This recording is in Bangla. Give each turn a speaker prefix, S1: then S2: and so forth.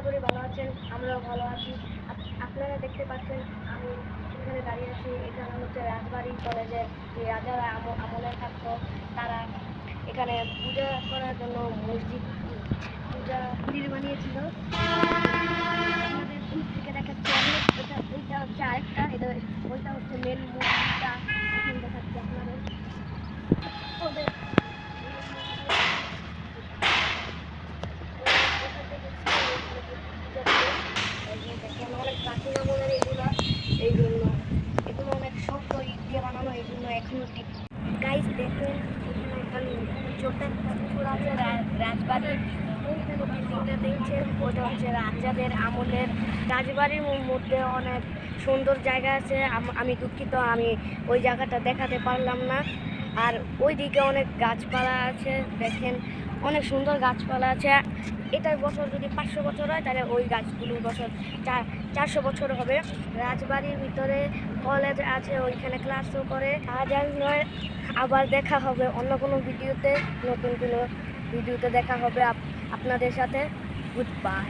S1: করি ভালো আছেন, আমরাও ভালো আছি। আপনারা দেখতে পাচ্ছেন আমি এখানে দাঁড়িয়ে আছি। এখানে হচ্ছে রাজবাড়ি কলেজের যে রাজারা আমলে থাকতো, তারা এখানে পূজা করার জন্য মসজিদ পূজা মন্দির বানিয়েছিল। আপনাদের দূর থেকে দেখাচ্ছি আমি, এইটা হচ্ছে আরেকটা, ওইটা হচ্ছে মেন মসজিদটা এখন দেখাচ্ছি আপনাদের। ওদের অনেক প্রাচীন আমলের এগুলো, এই জন্য এগুলো অনেক শক্ত ইট দিয়ে বানানো, এই জন্য এখনো ঠিক। গাইস দেখেন এখানে ছোট্ট পুকুর আছে, রাজবাড়ি। ওইখানে বিল্ডিংটা দেখছেন, ওটা হচ্ছে রাজাদের আমলের। রাজবাড়ির মধ্যে অনেক সুন্দর জায়গা আছে, আমি দুঃখিত আমি ওই জায়গাটা দেখাতে পারলাম না। আর ওইদিকে অনেক গাছপালা আছে, দেখেন অনেক সুন্দর গাছপালা আছে। এটার বছর যদি 500 বছর হয়, তাহলে ওই গাছগুলোর বছর 400 বছর হবে। রাজবাড়ির ভিতরে কলেজ আছে, ওইখানে ক্লাসও করে। আজ আর নয়, আবার দেখা হবে অন্য কোনো ভিডিওতে, নতুন কোনো ভিডিওতে দেখা হবে আপনাদের সাথে। Good bye.